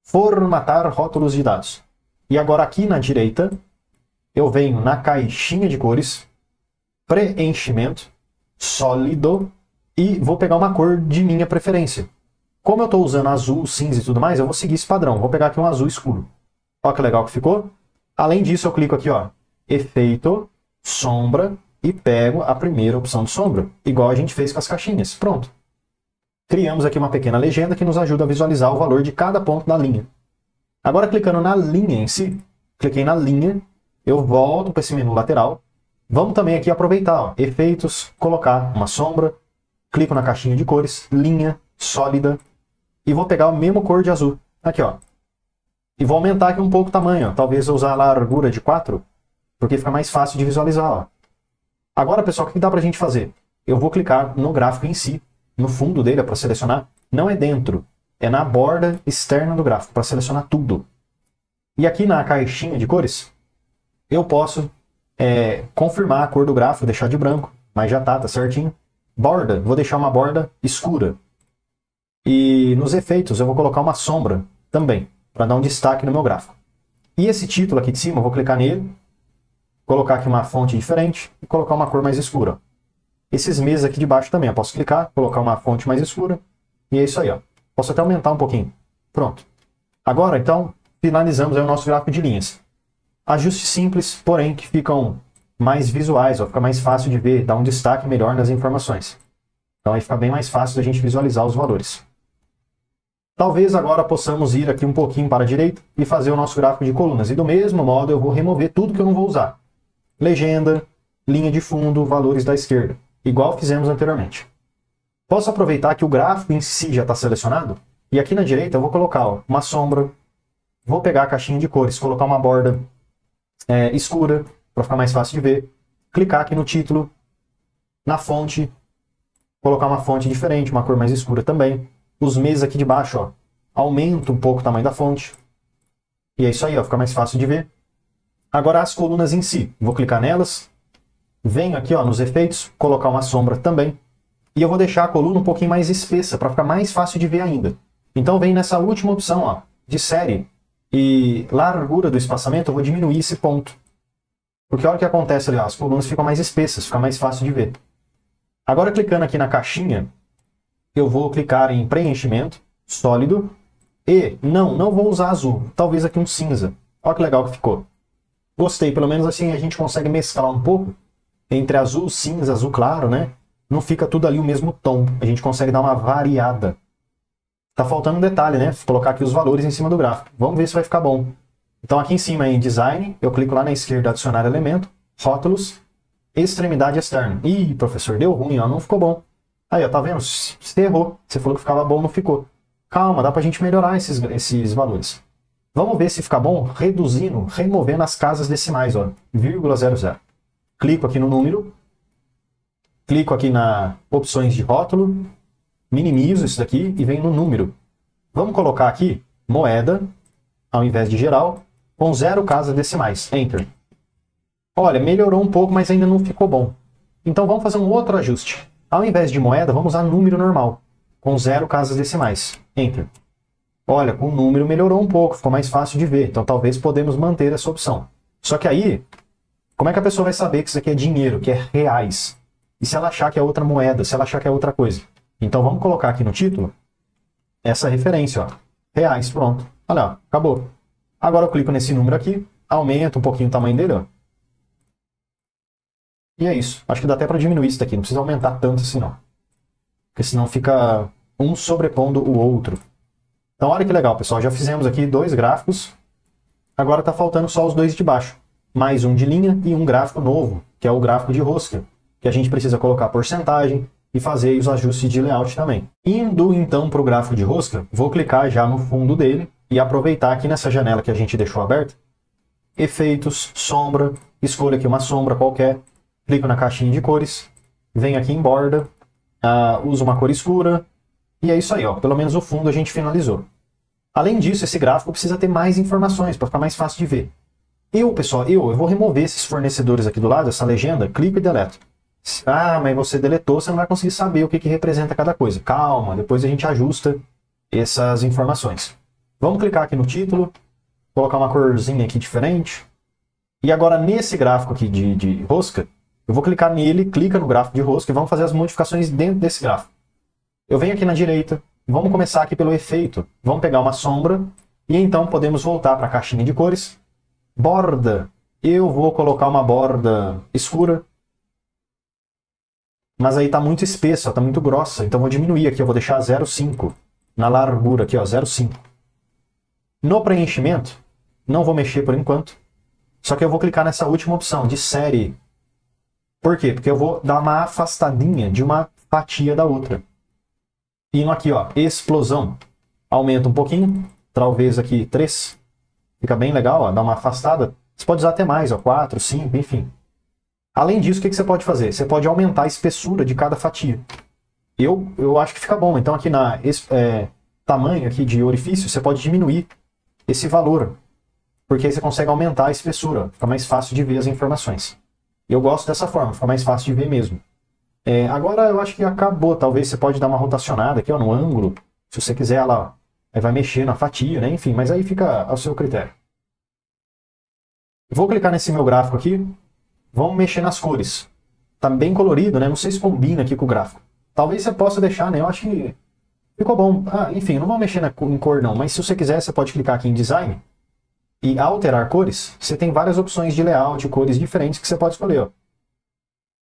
Formatar rótulos de dados. E agora aqui na direita, eu venho na caixinha de cores, preenchimento, sólido, e vou pegar uma cor de minha preferência. Como eu estou usando azul, cinza e tudo mais, eu vou seguir esse padrão. Vou pegar aqui um azul escuro. Olha que legal que ficou. Além disso, eu clico aqui, ó, efeito, sombra, e pego a primeira opção de sombra, igual a gente fez com as caixinhas. Pronto. Criamos aqui uma pequena legenda que nos ajuda a visualizar o valor de cada ponto da linha. Agora, clicando na linha em si, cliquei na linha, eu volto para esse menu lateral. Vamos também aqui aproveitar, ó, efeitos, colocar uma sombra, clico na caixinha de cores, linha, sólida, e vou pegar a mesma cor de azul. Aqui, ó. E vou aumentar aqui um pouco o tamanho, ó. Talvez eu usar a largura de 4, porque fica mais fácil de visualizar, ó. Agora, pessoal, o que dá pra gente fazer? Eu vou clicar no gráfico em si, no fundo dele, para selecionar. Não é dentro, é na borda externa do gráfico, para selecionar tudo. E aqui na caixinha de cores, eu posso confirmar a cor do gráfico, deixar de branco, mas já tá certinho. Borda, vou deixar uma borda escura. E nos efeitos eu vou colocar uma sombra também, para dar um destaque no meu gráfico. E esse título aqui de cima, eu vou clicar nele, colocar aqui uma fonte diferente e colocar uma cor mais escura. Esses meses aqui de baixo também, eu posso clicar, colocar uma fonte mais escura, e é isso aí, ó. Posso até aumentar um pouquinho. Pronto. Agora, então, finalizamos aí o nosso gráfico de linhas. Ajustes simples, porém, que ficam mais visuais, ó, fica mais fácil de ver, dá um destaque melhor nas informações. Então aí fica bem mais fácil da gente visualizar os valores. Talvez agora possamos ir aqui um pouquinho para a direita e fazer o nosso gráfico de colunas. E do mesmo modo eu vou remover tudo que eu não vou usar. Legenda, linha de fundo, valores da esquerda. Igual fizemos anteriormente. Posso aproveitar que o gráfico em si já está selecionado? E aqui na direita eu vou colocar uma sombra. Vou pegar a caixinha de cores, colocar uma borda escura, para ficar mais fácil de ver. Clicar aqui no título, na fonte, colocar uma fonte diferente, uma cor mais escura também. Os meses aqui de baixo, ó, aumenta um pouco o tamanho da fonte. E é isso aí, ó, fica mais fácil de ver. Agora as colunas em si, vou clicar nelas. Venho aqui, ó, nos efeitos, colocar uma sombra também. E eu vou deixar a coluna um pouquinho mais espessa, para ficar mais fácil de ver ainda. Então vem nessa última opção, ó, de série e largura do espaçamento, eu vou diminuir esse ponto. Porque olha o que acontece ali, ó, as colunas ficam mais espessas, fica mais fácil de ver. Agora clicando aqui na caixinha, eu vou clicar em preenchimento, sólido, e não vou usar azul, talvez aqui um cinza. Olha que legal que ficou. Gostei, pelo menos assim a gente consegue mesclar um pouco entre azul, cinza, azul claro, né? Não fica tudo ali o mesmo tom, a gente consegue dar uma variada. Tá faltando um detalhe, né? Vou colocar aqui os valores em cima do gráfico. Vamos ver se vai ficar bom. Então aqui em cima em Design, eu clico lá na esquerda, adicionar elemento, rótulos, extremidade externa. Ih, professor, deu ruim, ó, não ficou bom. Aí, ó, tá vendo? Você errou. Você falou que ficava bom, não ficou. Calma, dá pra gente melhorar esses valores. Vamos ver se fica bom reduzindo, removendo as casas decimais, ó, 0,00. Clico aqui no número, clico aqui na opções de rótulo, minimizo isso daqui e venho no número. Vamos colocar aqui moeda, ao invés de geral, com 0 casas decimais. Enter. Olha, melhorou um pouco, mas ainda não ficou bom. Então vamos fazer um outro ajuste. Ao invés de moeda, vamos usar número normal, com 0 casas decimais. Enter. Olha, com o número melhorou um pouco, ficou mais fácil de ver. Então talvez podemos manter essa opção. Só que aí, como é que a pessoa vai saber que isso aqui é dinheiro, que é reais? E se ela achar que é outra moeda, se ela achar que é outra coisa? Então vamos colocar aqui no título essa referência, ó. Reais, pronto. Olha, ó, acabou. Agora eu clico nesse número aqui, aumento um pouquinho o tamanho dele, ó. E é isso. Acho que dá até para diminuir isso daqui, não precisa aumentar tanto assim não. Porque senão fica um sobrepondo o outro. Então olha que legal, pessoal. Já fizemos aqui 2 gráficos. Agora está faltando só os 2 de baixo. Mais um de linha e um gráfico novo, que é o gráfico de rosca. Que a gente precisa colocar porcentagem e fazer os ajustes de layout também. Indo então para o gráfico de rosca, vou clicar já no fundo dele e aproveitar aqui nessa janela que a gente deixou aberta. Efeitos, sombra, escolho aqui uma sombra qualquer. Clico na caixinha de cores, venho aqui em borda, uso uma cor escura, e é isso aí, ó. Pelo menos o fundo a gente finalizou. Além disso, esse gráfico precisa ter mais informações para ficar mais fácil de ver. Pessoal, eu vou remover esses fornecedores aqui do lado, essa legenda, clico e deleto. Ah, mas você deletou, você não vai conseguir saber o que representa cada coisa. Calma, depois a gente ajusta essas informações. Vamos clicar aqui no título, colocar uma corzinha aqui diferente. E agora nesse gráfico aqui de rosca, eu vou clicar nele, clica no gráfico de rosca e vamos fazer as modificações dentro desse gráfico. Eu venho aqui na direita, vamos começar aqui pelo efeito. Vamos pegar uma sombra e então podemos voltar para a caixinha de cores. Borda, eu vou colocar uma borda escura. Mas aí está muito espessa, está muito grossa, então vou diminuir aqui, eu vou deixar 0,5 na largura aqui, ó, 0,5. No preenchimento, não vou mexer por enquanto, só que eu vou clicar nessa última opção de série. Por quê? Porque eu vou dar uma afastadinha de uma fatia da outra. Indo aqui, ó, explosão. Aumenta um pouquinho, talvez aqui 3. Fica bem legal, ó, dá uma afastada. Você pode usar até mais, ó, 4, 5, enfim. Além disso, o que você pode fazer? Você pode aumentar a espessura de cada fatia. Eu acho que fica bom. Então aqui na tamanho aqui de orifício, você pode diminuir esse valor. Porque aí você consegue aumentar a espessura. Fica mais fácil de ver as informações. Eu gosto dessa forma, fica mais fácil de ver mesmo. Agora eu acho que acabou. Talvez você pode dar uma rotacionada aqui, ó, no ângulo. Se você quiser, ela vai mexer na fatia, né? Enfim, mas aí fica ao seu critério. Vou clicar nesse meu gráfico aqui. Vamos mexer nas cores. Tá bem colorido, né? Não sei se combina aqui com o gráfico. Talvez você possa deixar, né? Eu acho que ficou bom. Enfim, não vou mexer em cor não, mas se você quiser, você pode clicar aqui em Design e alterar cores. Você tem várias opções de layout, cores diferentes que você pode escolher, ó.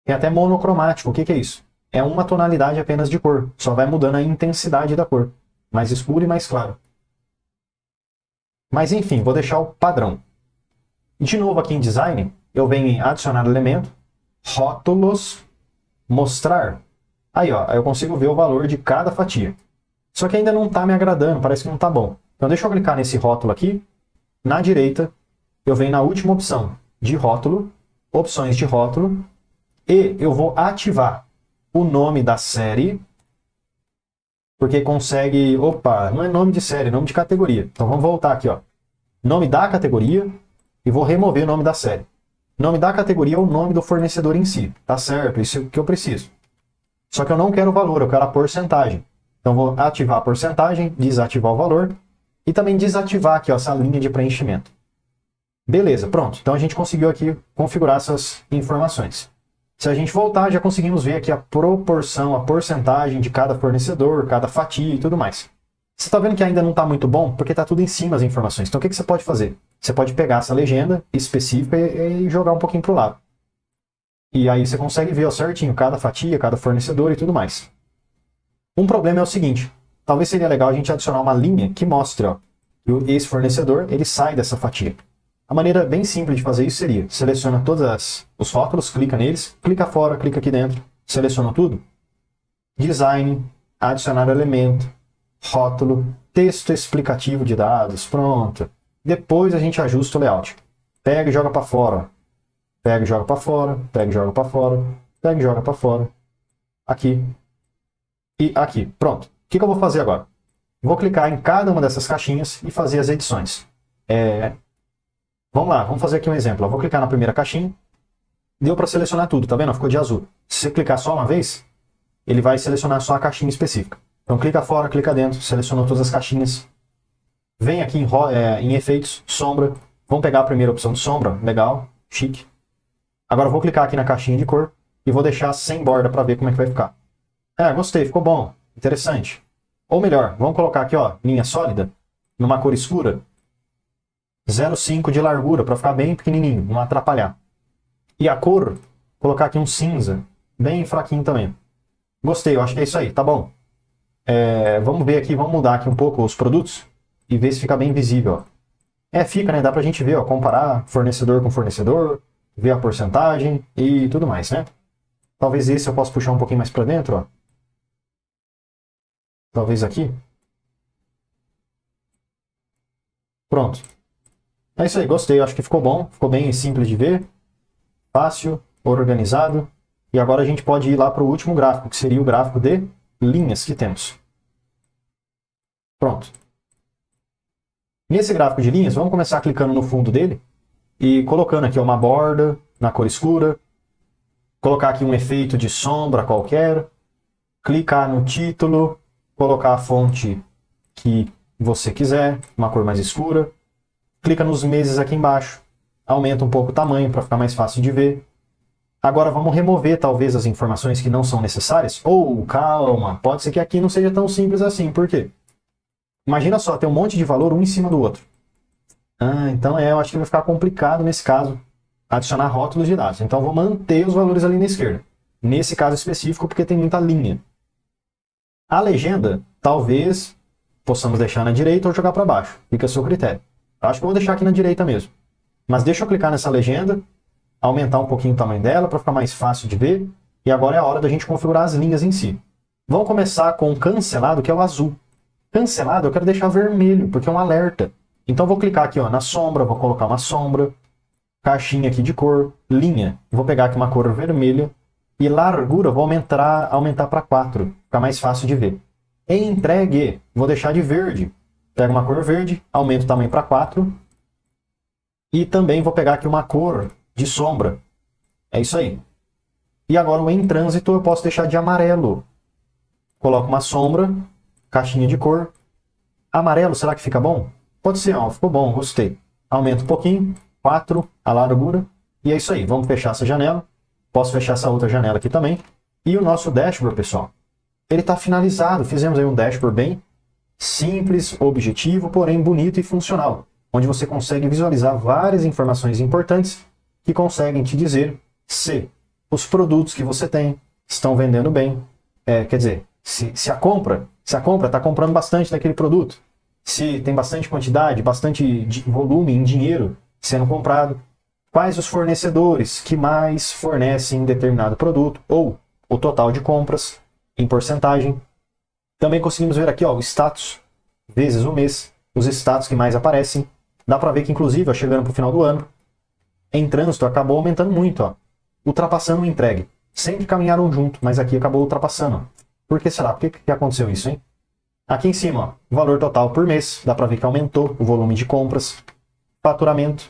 Tem até monocromático. O que que é isso? É uma tonalidade apenas de cor. Só vai mudando a intensidade da cor. Mais escuro e mais claro. Mas enfim, vou deixar o padrão. De novo aqui em Design, eu venho em Adicionar elemento, Rótulos, Mostrar. Aí, ó, eu consigo ver o valor de cada fatia. Só que ainda não está me agradando, parece que não está bom. Então deixa eu clicar nesse rótulo aqui. Na direita, eu venho na última opção de rótulo, opções de rótulo, e eu vou ativar o nome da série, porque consegue... Opa, não é nome de série, é nome de categoria. Então vamos voltar aqui, ó. Nome da categoria, e vou remover o nome da série. Nome da categoria é o nome do fornecedor em si. Tá certo, isso é o que eu preciso. Só que eu não quero o valor, eu quero a porcentagem. Então vou ativar a porcentagem, desativar o valor e também desativar aqui, ó, essa linha de preenchimento. Beleza, pronto. Então a gente conseguiu aqui configurar essas informações. Se a gente voltar, já conseguimos ver aqui a proporção, a porcentagem de cada fornecedor, cada fatia e tudo mais. Você está vendo que ainda não está muito bom? Porque está tudo em cima as informações. Então o que você pode fazer? Você pode pegar essa legenda específica e jogar um pouquinho para o lado. E aí você consegue ver, ó, certinho cada fatia, cada fornecedor e tudo mais. Um problema é o seguinte, talvez seria legal a gente adicionar uma linha que mostre, ó, que esse fornecedor ele sai dessa fatia. A maneira bem simples de fazer isso seria, seleciona todos os rótulos, clica neles, clica fora, clica aqui dentro, seleciona tudo. Design, adicionar elemento, rótulo, texto explicativo de dados, pronto. Depois a gente ajusta o layout. Pega e joga para fora, ó. Pega e joga para fora, pega e joga para fora, pega e joga para fora. Aqui. E aqui. Pronto. O que eu vou fazer agora? Vou clicar em cada uma dessas caixinhas e fazer as edições. Vamos lá, vamos fazer aqui um exemplo. Eu vou clicar na primeira caixinha. Deu para selecionar tudo, tá vendo? Ficou de azul. Se você clicar só uma vez, ele vai selecionar só a caixinha específica. Então clica fora, clica dentro, selecionou todas as caixinhas. Vem aqui em efeitos, sombra. Vamos pegar a primeira opção de sombra. Legal, chique. Agora eu vou clicar aqui na caixinha de cor e vou deixar sem borda para ver como é que vai ficar. Gostei, ficou bom, interessante. Ou melhor, vamos colocar aqui, ó, linha sólida, numa cor escura, 0,5 de largura, para ficar bem pequenininho, não atrapalhar. E a cor, colocar aqui um cinza, bem fraquinho também. Gostei, eu acho que é isso aí, tá bom. Vamos ver aqui, vamos mudar aqui um pouco os produtos e ver se fica bem visível, ó. Fica, né, dá pra gente ver, ó, comparar fornecedor com fornecedor, ver a porcentagem e tudo mais, né? Talvez esse eu possa puxar um pouquinho mais para dentro, ó. Talvez aqui. Pronto. É isso aí, gostei, acho que ficou bom, ficou bem simples de ver, fácil, organizado. E agora a gente pode ir lá para o último gráfico, que seria o gráfico de linhas que temos. Pronto. Nesse gráfico de linhas, vamos começar clicando no fundo dele e colocando aqui uma borda na cor escura, colocar aqui um efeito de sombra qualquer, clicar no título, colocar a fonte que você quiser, uma cor mais escura, clica nos meses aqui embaixo, aumenta um pouco o tamanho para ficar mais fácil de ver. Agora vamos remover talvez as informações que não são necessárias, ou calma, pode ser que aqui não seja tão simples assim, por quê? Imagina só, tem um monte de valor um em cima do outro. Então eu acho que vai ficar complicado nesse caso adicionar rótulos de dados. Então eu vou manter os valores ali na esquerda. Nesse caso específico, porque tem muita linha. A legenda, talvez possamos deixar na direita ou jogar para baixo. Fica a seu critério. Eu acho que eu vou deixar aqui na direita mesmo. Mas deixa eu clicar nessa legenda, aumentar um pouquinho o tamanho dela para ficar mais fácil de ver. E agora é a hora da gente configurar as linhas em si. Vamos começar com o cancelado, que é o azul. Cancelado eu quero deixar vermelho, porque é um alerta. Então eu vou clicar aqui, ó, na sombra, vou colocar uma sombra, caixinha aqui de cor, linha, vou pegar aqui uma cor vermelha e largura vou aumentar para 4, ficar mais fácil de ver. Entregue, vou deixar de verde, pego uma cor verde, aumento o tamanho para 4 e também vou pegar aqui uma cor de sombra, É isso aí. E agora o em trânsito eu posso deixar de amarelo. Coloco uma sombra, caixinha de cor. Amarelo, será que fica bom? Pode ser, ó, ficou bom, gostei. Aumenta um pouquinho, 4, a largura. E é isso aí, vamos fechar essa janela. Posso fechar essa outra janela aqui também. E o nosso dashboard, pessoal, ele está finalizado. Fizemos aí um dashboard bem simples, objetivo, porém bonito e funcional. Onde você consegue visualizar várias informações importantes que conseguem te dizer se os produtos que você tem estão vendendo bem. Quer dizer, se a compra está comprando bastante daquele produto. Se tem bastante quantidade, bastante volume em dinheiro sendo comprado. Quais os fornecedores que mais fornecem determinado produto, ou o total de compras em porcentagem. Também conseguimos ver aqui, ó, o status vezes o mês, os status que mais aparecem. Dá para ver que, inclusive, ó, chegando para o final do ano, em trânsito acabou aumentando muito, ó, ultrapassando o entregue. Sempre caminharam junto, mas aqui acabou ultrapassando. Por que será? Por que aconteceu isso, hein? Aqui em cima, ó, valor total por mês, dá para ver que aumentou o volume de compras. Faturamento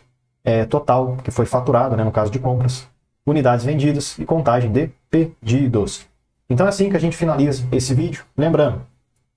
total, que foi faturado, né, no caso de compras, unidades vendidas e contagem de pedidos. Então é assim que a gente finaliza esse vídeo. Lembrando,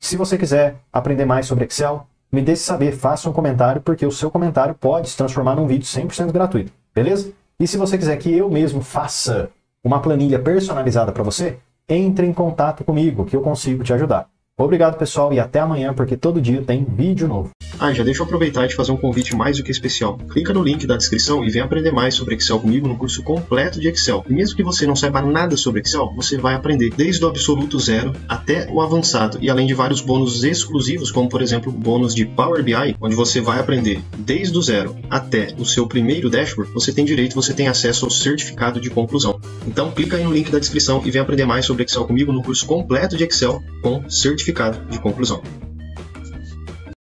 se você quiser aprender mais sobre Excel, me deixe saber, faça um comentário, porque o seu comentário pode se transformar num vídeo 100% gratuito, beleza? E se você quiser que eu mesmo faça uma planilha personalizada para você, entre em contato comigo, que eu consigo te ajudar. Obrigado, pessoal, e até amanhã, porque todo dia tem vídeo novo. Já deixa eu aproveitar e te fazer um convite mais do que especial. Clica no link da descrição e vem aprender mais sobre Excel comigo no curso completo de Excel. E mesmo que você não saiba nada sobre Excel, você vai aprender desde o absoluto zero até o avançado. E além de vários bônus exclusivos, como por exemplo o bônus de Power BI, onde você vai aprender desde o zero até o seu primeiro dashboard, você tem direito, você tem acesso ao certificado de conclusão. Então clica aí no link da descrição e vem aprender mais sobre Excel comigo no curso completo de Excel com certificado de conclusão.